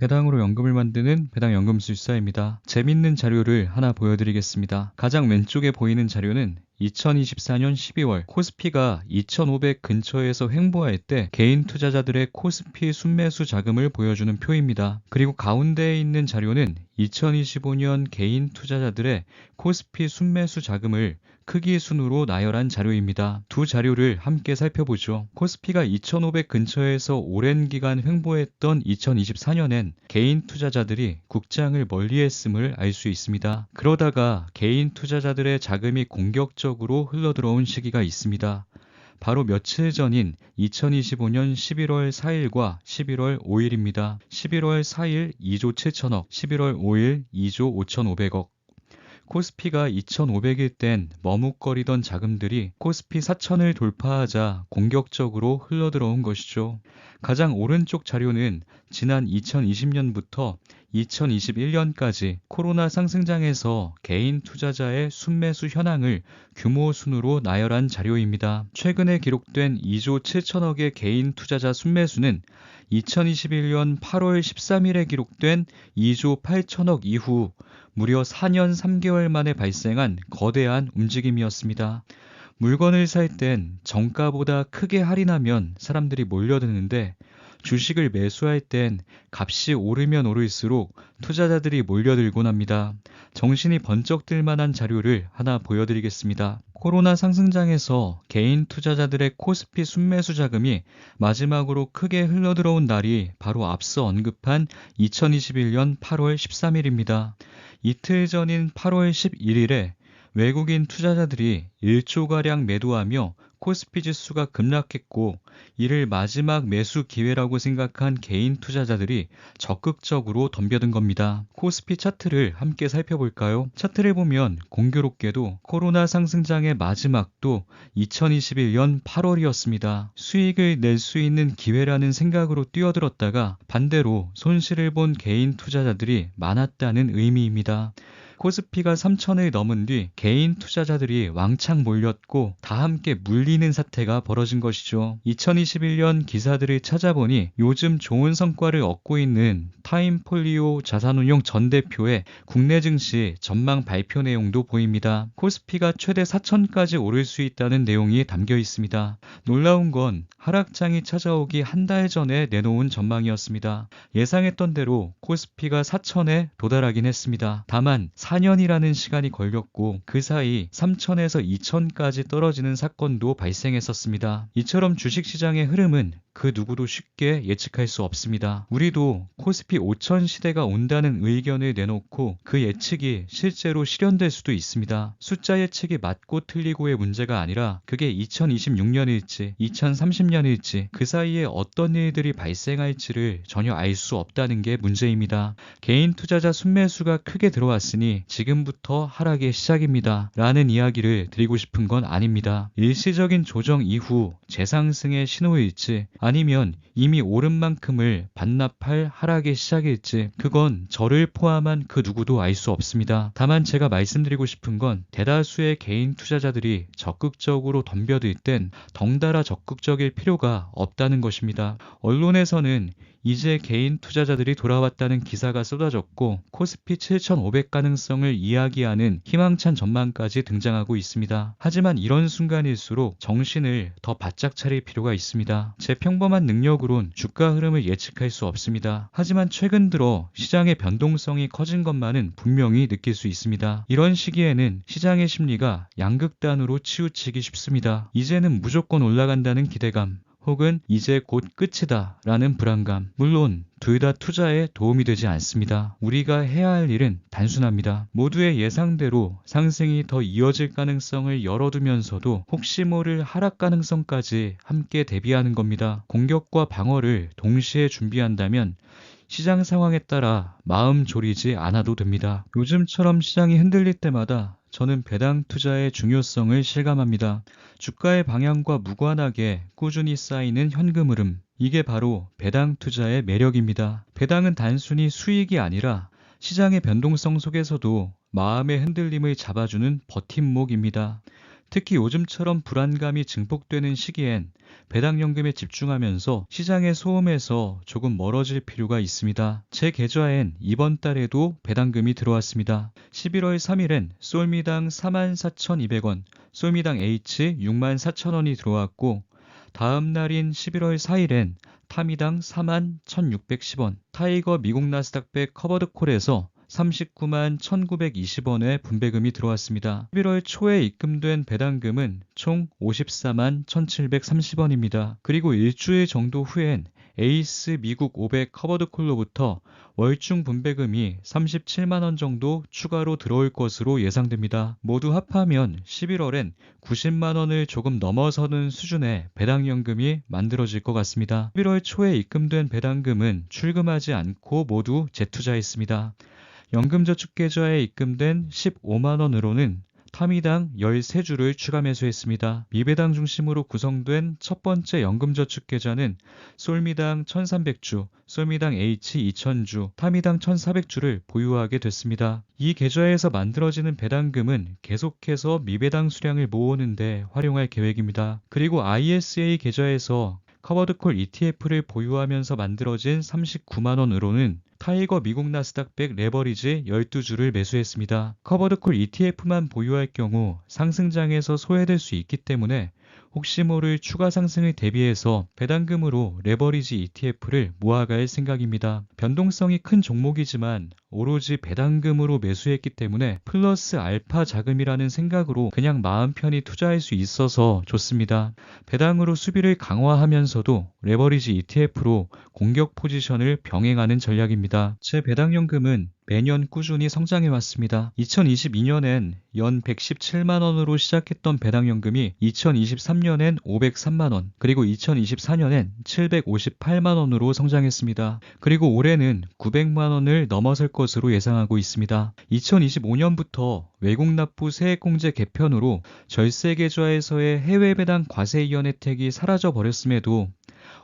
배당으로 연금을 만드는 배당연금술사입니다. 재밌는 자료를 하나 보여드리겠습니다. 가장 왼쪽에 보이는 자료는 2024년 12월 코스피가 2500 근처에서 횡보할 때 개인 투자자들의 코스피 순매수 자금을 보여주는 표입니다. 그리고 가운데에 있는 자료는 2025년 개인 투자자들의 코스피 순매수 자금을 크기 순으로 나열한 자료입니다. 두 자료를 함께 살펴보죠. 코스피가 2500 근처에서 오랜 기간 횡보했던 2024년엔 개인 투자자들이 국장을 멀리했음을 알 수 있습니다. 그러다가 개인 투자자들의 자금이 공격적으로 흘러들어온 시기가 있습니다. 바로 며칠 전인 2025년 11월 4일과 11월 5일입니다. 11월 4일 2조 7천억, 11월 5일 2조 5,500억. 코스피가 2,500일 땐 머뭇거리던 자금들이 코스피 4,000을 돌파하자 공격적으로 흘러들어온 것이죠. 가장 오른쪽 자료는 지난 2020년부터 2021년까지 코로나 상승장에서 개인 투자자의 순매수 현황을 규모 순으로 나열한 자료입니다. 최근에 기록된 2조 7천억의 개인 투자자 순매수는 2021년 8월 13일에 기록된 2조 8천억 이후 무려 4년 3개월 만에 발생한 거대한 움직임이었습니다. 물건을 살 땐 정가보다 크게 할인하면 사람들이 몰려드는데 주식을 매수할 땐 값이 오르면 오를수록 투자자들이 몰려들곤 합니다. 정신이 번쩍 들 만한 자료를 하나 보여드리겠습니다. 코로나 상승장에서 개인 투자자들의 코스피 순매수 자금이 마지막으로 크게 흘러들어온 날이 바로 앞서 언급한 2021년 8월 13일입니다. 이틀 전인 8월 11일에 외국인 투자자들이 1조가량 매도하며 코스피 지수가 급락했고 이를 마지막 매수 기회라고 생각한 개인 투자자들이 적극적으로 덤벼든 겁니다. 코스피 차트를 함께 살펴볼까요? 차트를 보면 공교롭게도 코로나 상승장의 마지막도 2021년 8월이었습니다. 수익을 낼 수 있는 기회라는 생각으로 뛰어들었다가 반대로 손실을 본 개인 투자자들이 많았다는 의미입니다. 코스피가 3,000을 넘은 뒤 개인 투자자들이 왕창 몰렸고 다 함께 물리는 사태가 벌어진 것이죠. 2021년 기사들을 찾아보니 요즘 좋은 성과를 얻고 있는 타임폴리오 자산운용 전 대표의 국내 증시 전망 발표 내용도 보입니다. 코스피가 최대 4,000까지 오를 수 있다는 내용이 담겨 있습니다. 놀라운 건 하락장이 찾아오기 한 달 전에 내놓은 전망이었습니다. 예상했던 대로 코스피가 4,000에 도달하긴 했습니다. 다만 4년이라는 시간이 걸렸고 그 사이 3,000에서 2,000까지 떨어지는 사건도 발생했었습니다. 이처럼 주식시장의 흐름은 그 누구도 쉽게 예측할 수 없습니다. 우리도 코스피 5,000 시대가 온다는 의견을 내놓고 그 예측이 실제로 실현될 수도 있습니다. 숫자 예측이 맞고 틀리고의 문제가 아니라 그게 2026년일지 2030년일지 그 사이에 어떤 일들이 발생할지를 전혀 알 수 없다는 게 문제입니다. 개인 투자자 순매수가 크게 들어왔으니 지금부터 하락의 시작입니다. 라는 이야기를 드리고 싶은 건 아닙니다. 일시적인 조정 이후 재상승의 신호일지 아니면 이미 오른 만큼을 반납할 하락의 시작일지 그건 저를 포함한 그 누구도 알 수 없습니다. 다만 제가 말씀드리고 싶은 건 대다수의 개인 투자자들이 적극적으로 덤벼들 땐 덩달아 적극적일 필요가 없다는 것입니다. 언론에서는 이제 개인 투자자들이 돌아왔다는 기사가 쏟아졌고 코스피 7,500 가능성을 이야기하는 희망찬 전망까지 등장하고 있습니다. 하지만 이런 순간일수록 정신을 더 바짝 차릴 필요가 있습니다. 제 평범한 능력으론 주가 흐름을 예측할 수 없습니다. 하지만 최근 들어 시장의 변동성이 커진 것만은 분명히 느낄 수 있습니다. 이런 시기에는 시장의 심리가 양극단으로 치우치기 쉽습니다. 이제는 무조건 올라간다는 기대감 혹은 이제 곧 끝이다 라는 불안감. 물론 둘 다 투자에 도움이 되지 않습니다. 우리가 해야 할 일은 단순합니다. 모두의 예상대로 상승이 더 이어질 가능성을 열어두면서도 혹시 모를 하락 가능성까지 함께 대비하는 겁니다. 공격과 방어를 동시에 준비한다면 시장 상황에 따라 마음 졸이지 않아도 됩니다. 요즘처럼 시장이 흔들릴 때마다 저는 배당 투자의 중요성을 실감합니다. 주가의 방향과 무관하게 꾸준히 쌓이는 현금 흐름. 이게 바로 배당 투자의 매력입니다. 배당은 단순히 수익이 아니라 시장의 변동성 속에서도 마음의 흔들림을 잡아주는 버팀목입니다. 특히 요즘처럼 불안감이 증폭되는 시기엔 배당연금에 집중하면서 시장의 소음에서 조금 멀어질 필요가 있습니다. 제 계좌엔 이번 달에도 배당금이 들어왔습니다. 11월 3일엔 솔미당 44,200원, 솔미당 H 64,000원이 들어왔고, 다음 날인 11월 4일엔 타미당 41,610원, 타이거 미국 나스닥백 커버드콜에서 39만 1,920원의 분배금이 들어왔습니다. 11월 초에 입금된 배당금은 총 54만 1,730원입니다. 그리고 일주일 정도 후엔 에이스 미국 500 커버드콜로부터 월중 분배금이 37만 원 정도 추가로 들어올 것으로 예상됩니다. 모두 합하면 11월엔 90만 원을 조금 넘어서는 수준의 배당연금이 만들어질 것 같습니다. 11월 초에 입금된 배당금은 출금하지 않고 모두 재투자했습니다. 연금저축계좌에 입금된 15만 원으로는 타미당 13주를 추가 매수했습니다. 미배당 중심으로 구성된 첫 번째 연금저축계좌는 솔미당 1300주, 솔미당 H 2000주, 타미당 1400주를 보유하게 됐습니다. 이 계좌에서 만들어지는 배당금은 계속해서 미배당 수량을 모으는 데 활용할 계획입니다. 그리고 ISA 계좌에서 커버드콜 ETF를 보유하면서 만들어진 39만 원으로는 타이거 미국 나스닥백 레버리지 12주를 매수했습니다. 커버드콜 ETF만 보유할 경우 상승장에서 소외될 수 있기 때문에 혹시 모를 추가 상승을 대비해서 배당금으로 레버리지 ETF를 모아갈 생각입니다. 변동성이 큰 종목이지만 오로지 배당금으로 매수했기 때문에 플러스 알파 자금이라는 생각으로 그냥 마음 편히 투자할 수 있어서 좋습니다. 배당으로 수비를 강화하면서도 레버리지 ETF로 공격 포지션을 병행하는 전략입니다. 제 배당연금은 매년 꾸준히 성장해왔습니다. 2022년엔 연 117만 원으로 시작했던 배당연금이 2023년엔 503만 원, 그리고 2024년엔 758만 원으로 성장했습니다. 그리고 올해는 900만 원을 넘어설 것으로 예상하고 있습니다. 2025년부터 외국납부 세액공제 개편으로 절세계좌에서의 해외배당 과세이연 혜택이 사라져버렸음에도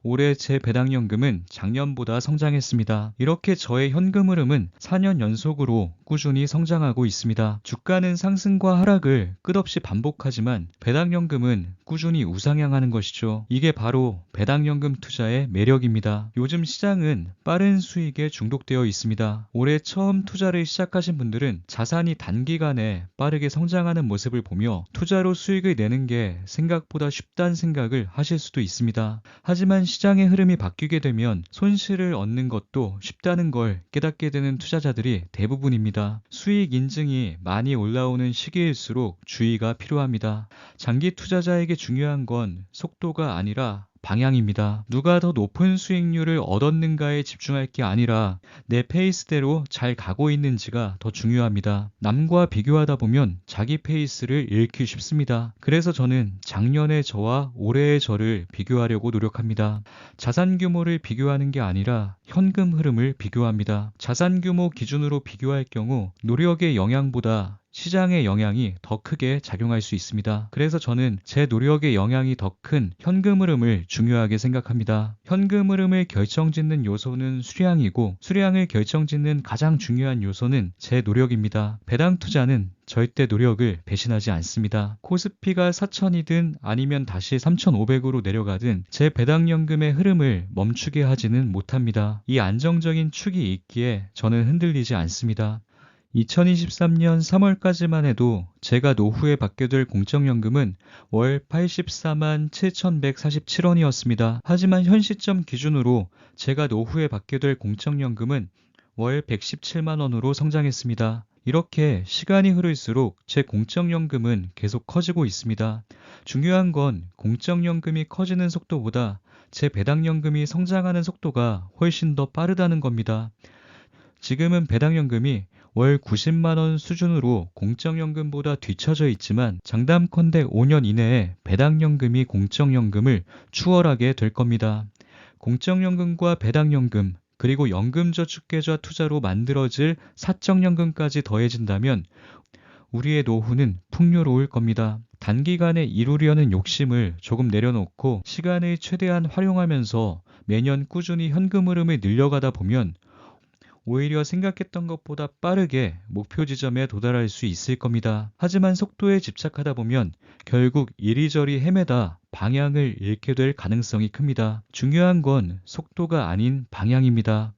올해 제 배당연금은 작년보다 성장했습니다. 이렇게 저의 현금 흐름은 4년 연속으로 꾸준히 성장하고 있습니다. 주가는 상승과 하락을 끝없이 반복하지만 배당연금은 꾸준히 우상향하는 것이죠. 이게 바로 배당연금 투자의 매력입니다. 요즘 시장은 빠른 수익에 중독되어 있습니다. 올해 처음 투자를 시작하신 분들은 자산이 단기간에 빠르게 성장하는 모습을 보며 투자로 수익을 내는 게 생각보다 쉽다는 생각을 하실 수도 있습니다. 하지만 시장의 흐름이 바뀌게 되면 손실을 얻는 것도 쉽다는 걸 깨닫게 되는 투자자들이 대부분입니다. 수익 인증이 많이 올라오는 시기일수록 주의가 필요합니다. 장기 투자자에게 중요한 건 속도가 아니라 방향입니다. 누가 더 높은 수익률을 얻었는가에 집중할 게 아니라 내 페이스대로 잘 가고 있는지가 더 중요합니다. 남과 비교하다 보면 자기 페이스를 잃기 쉽습니다. 그래서 저는 작년의 저와 올해의 저를 비교하려고 노력합니다. 자산 규모를 비교하는 게 아니라 현금 흐름을 비교합니다. 자산 규모 기준으로 비교할 경우 노력의 영향보다 시장의 영향이 더 크게 작용할 수 있습니다. 그래서 저는 제 노력의 영향이 더 큰 현금 흐름을 중요하게 생각합니다. 현금 흐름을 결정짓는 요소는 수량이고 수량을 결정짓는 가장 중요한 요소는 제 노력입니다. 배당 투자는 절대 노력을 배신하지 않습니다. 코스피가 4,000이든 아니면 다시 3,500으로 내려가든 제 배당연금의 흐름을 멈추게 하지는 못합니다. 이 안정적인 축이 있기에 저는 흔들리지 않습니다. 2023년 3월까지만 해도 제가 노후에 받게 될 공적연금은 월 84만 7,147원이었습니다. 하지만 현 시점 기준으로 제가 노후에 받게 될 공적연금은 월 117만 원으로 성장했습니다. 이렇게 시간이 흐를수록 제 공적연금은 계속 커지고 있습니다. 중요한 건 공적연금이 커지는 속도보다 제 배당연금이 성장하는 속도가 훨씬 더 빠르다는 겁니다. 지금은 배당연금이 월 90만 원 수준으로 공적연금보다 뒤처져 있지만 장담컨대 5년 이내에 배당연금이 공적연금을 추월하게 될 겁니다. 공적연금과 배당연금 그리고 연금저축계좌 투자로 만들어질 사적연금까지 더해진다면 우리의 노후는 풍요로울 겁니다. 단기간에 이루려는 욕심을 조금 내려놓고 시간을 최대한 활용하면서 매년 꾸준히 현금 흐름을 늘려가다 보면 오히려 생각했던 것보다 빠르게 목표 지점에 도달할 수 있을 겁니다. 하지만 속도에 집착하다 보면 결국 이리저리 헤매다 방향을 잃게 될 가능성이 큽니다. 중요한 건 속도가 아닌 방향입니다.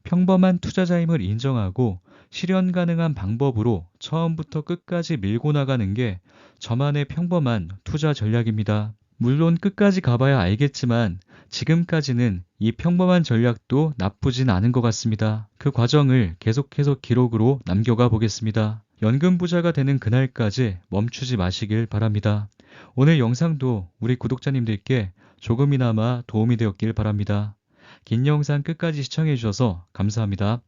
평범한 투자자임을 인정하고 실현 가능한 방법으로 처음부터 끝까지 밀고 나가는 게 저만의 평범한 투자 전략입니다. 물론 끝까지 가봐야 알겠지만 지금까지는 이 평범한 전략도 나쁘진 않은 것 같습니다. 그 과정을 계속해서 기록으로 남겨가 보겠습니다. 연금 부자가 되는 그날까지 멈추지 마시길 바랍니다. 오늘 영상도 우리 구독자님들께 조금이나마 도움이 되었길 바랍니다. 긴 영상 끝까지 시청해주셔서 감사합니다.